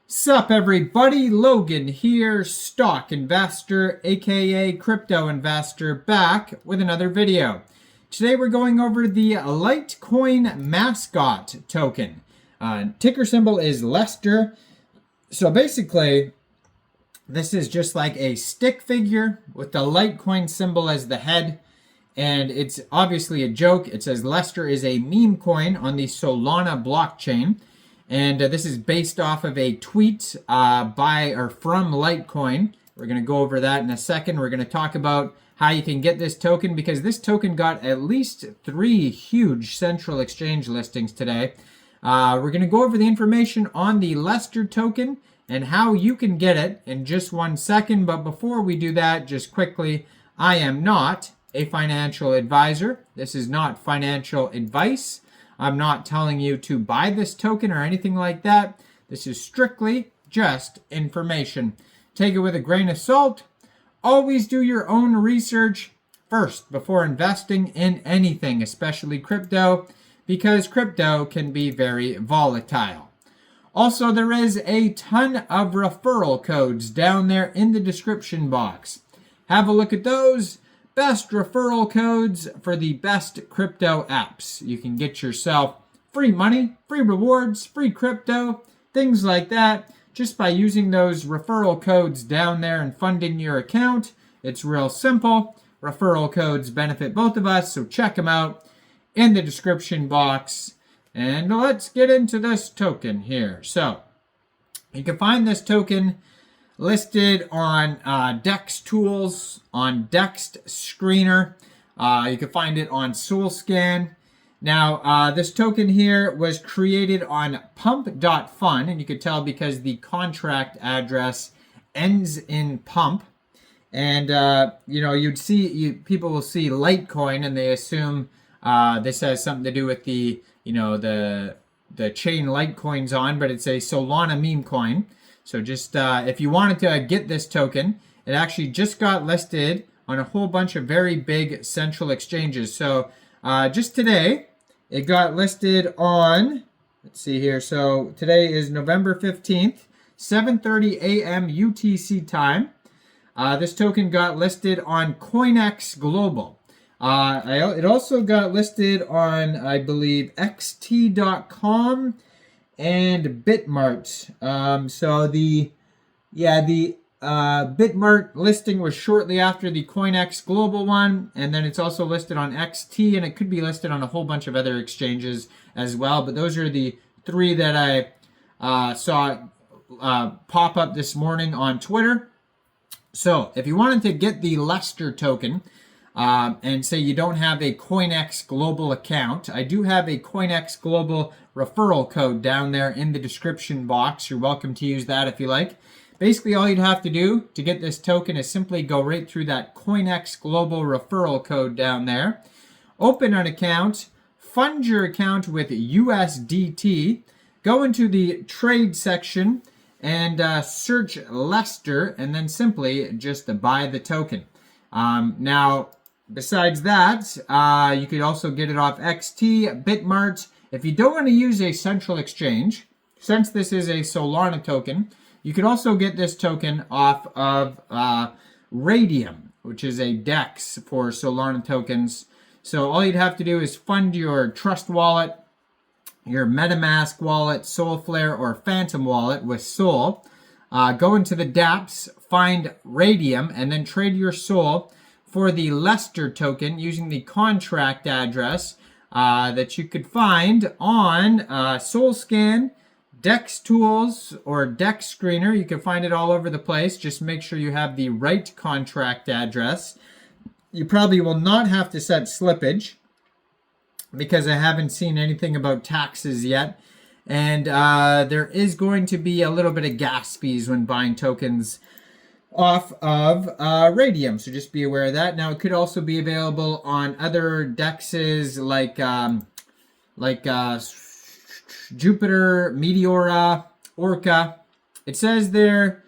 Sup everybody, Logan here, stock investor aka crypto investor, back with another video. Today we're going over the Litecoin Mascot token. Ticker symbol is Lester. So basically this is just like a stick figure with the Litecoin symbol as the head, and it's obviously a joke. It says Lester is a meme coin on the Solana blockchain. And this is based off of a tweet by or from Litecoin. We're going to go over that in a second. We're going to talk about how you can get this token, because this token got at least 3 huge central exchange listings today. We're going to go over the information on the Lester token and how you can get it in just 1 second. But before we do that, just quickly, I am not a financial advisor. This is not financial advice. I'm not telling you to buy this token or anything like that. This is strictly just information. Take it with a grain of salt. Always do your own research first before investing in anything, especially crypto, because crypto can be very volatile. Also, there is a ton of referral codes down there in the description box. Have a look at those. Best referral codes for the best crypto apps. You can get yourself free money, free rewards, free crypto, things like that, just by using those referral codes down there and funding your account. It's real simple. Referral codes benefit both of us, so check them out in the description box. And let's get into this token here. So you can find this token listed on DEX Tools, on DEX Screener. You can find it on SolScan. Now, this token here was created on pump.fun, and you could tell because the contract address ends in pump. And, you'd see, people will see Litecoin, and they assume this has something to do with the, the chain Litecoin's on, but it's a Solana meme coin. So just if you wanted to get this token, it actually just got listed on a whole bunch of very big central exchanges. So just today, it got listed on, let's see here. So today is November 15th, 7:30 a.m. UTC time. This token got listed on Coinex Global. It also got listed on, I believe, xt.com. and Bitmart. So the Bitmart listing was shortly after the Coinex Global one, and then it's also listed on XT, and it could be listed on a whole bunch of other exchanges as well. But those are the 3 that I saw pop up this morning on Twitter. So if you wanted to get the Lester token, and say you don't have a Coinex Global account, I do have a Coinex Global referral code down there in the description box. You're welcome to use that if you like. Basically, all you'd have to do to get this token is simply go right through that Coinex Global referral code down there, open an account, fund your account with USDT, go into the trade section and search Lester, and then simply just buy the token. Now, besides that, you could also get it off XT, Bitmart. If you don't want to use a central exchange, since this is a Solana token, you could also get this token off of Radium, which is a DEX for Solana tokens. So all you'd have to do is fund your Trust wallet, your MetaMask wallet, Solflare, or Phantom wallet with Sol. Go into the dApps, find Radium, and then trade your Sol for the Lester token using the contract address that you could find on SolScan, DEX Tools, or DEX Screener. You can find it all over the place. Just make sure you have the right contract address. You probably will not have to set slippage, because I haven't seen anything about taxes yet. And there is going to be a little bit of gas fees when buying tokens off of Radium, so just be aware of that. Now, it could also be available on other DEXs like Jupiter, Meteora, Orca. It says there,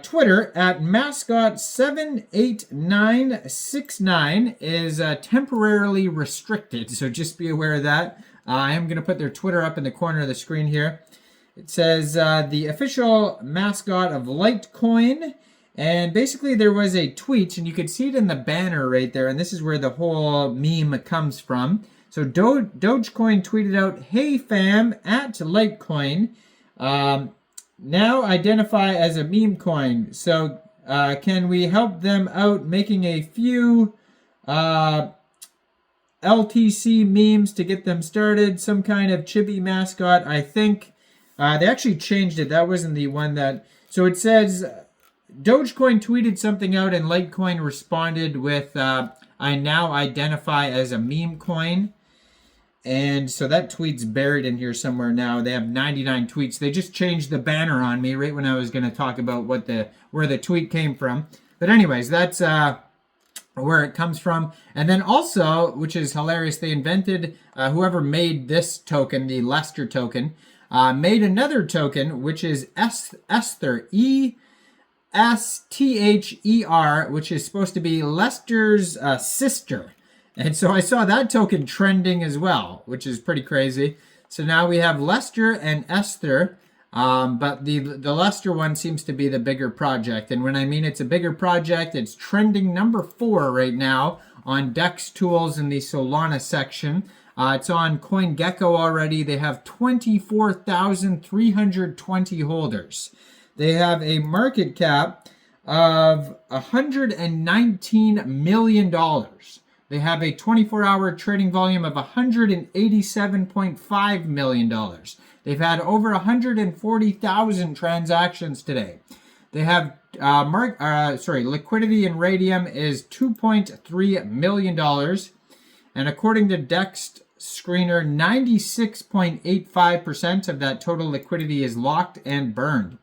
Twitter at Mascot78969 is temporarily restricted, so just be aware of that. I am going to put their Twitter up in the corner of the screen here. It says the official mascot of Litecoin. And basically there was a tweet, and you could see it in the banner right there. And this is where the whole meme comes from. So Dogecoin tweeted out, "Hey fam, at Litecoin, now identify as a meme coin. So can we help them out making a few LTC memes to get them started? Some kind of chibi mascot, I think." They actually changed it. That wasn't the one that... So it says, Dogecoin tweeted something out and Litecoin responded with, "I now identify as a meme coin." And so that tweet's buried in here somewhere now. They have 99 tweets. They just changed the banner on me right when I was going to talk about where the tweet came from. But anyways, that's where it comes from. And then also, which is hilarious, they invented, whoever made this token, the Lester token, made another token, which is Esther, ESTHER, which is supposed to be Lester's sister. And so I saw that token trending as well, which is pretty crazy. So now we have Lester and Esther, but the Lester one seems to be the bigger project. And when I mean it's a bigger project, it's trending number 4 right now on DEX tools in the Solana section. It's on CoinGecko already. They have 24,320 holders. They have a market cap of $119 million. They have a 24-hour trading volume of $187.5 million. They've had over 140,000 transactions today. They have liquidity in Radium is $2.3 million. And according to DEX Screener, 96.85% of that total liquidity is locked and burned.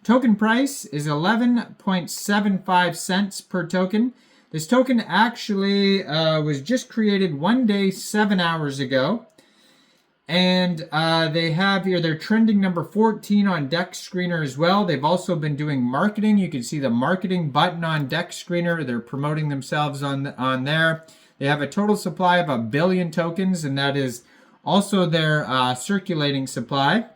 Token price is 11.75 cents per token. This token actually was just created 1 day, 7 hours ago. And they have here, they're trending number 14 on DEX Screener as well. They've also been doing marketing. You can see the marketing button on DEX Screener. They're promoting themselves on there. They have a total supply of 1 billion tokens, and that is also their circulating supply.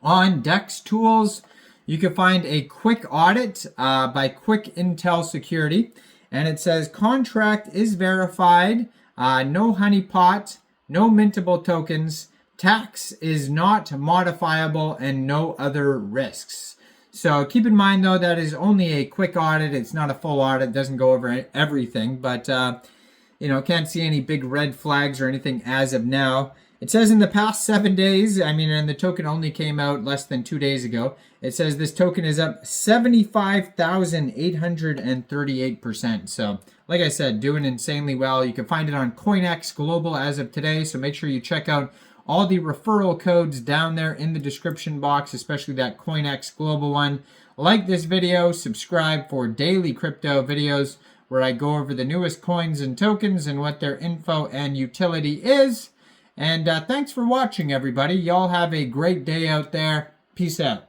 On DEX Tools, you can find a quick audit by Quick Intel Security. And it says, contract is verified, no honeypot, no mintable tokens, tax is not modifiable, and no other risks. So keep in mind, though, that is only a quick audit. It's not a full audit. It doesn't go over everything. But, can't see any big red flags or anything as of now. It says in the past 7 days, and the token only came out less than 2 days ago. It says this token is up 75,838%. So, like I said, doing insanely well. You can find it on Coinex Global as of today. So make sure you check out all the referral codes down there in the description box, especially that Coinex Global one. Like this video, subscribe for daily crypto videos where I go over the newest coins and tokens and what their info and utility is. And thanks for watching, everybody. Y'all have a great day out there. Peace out.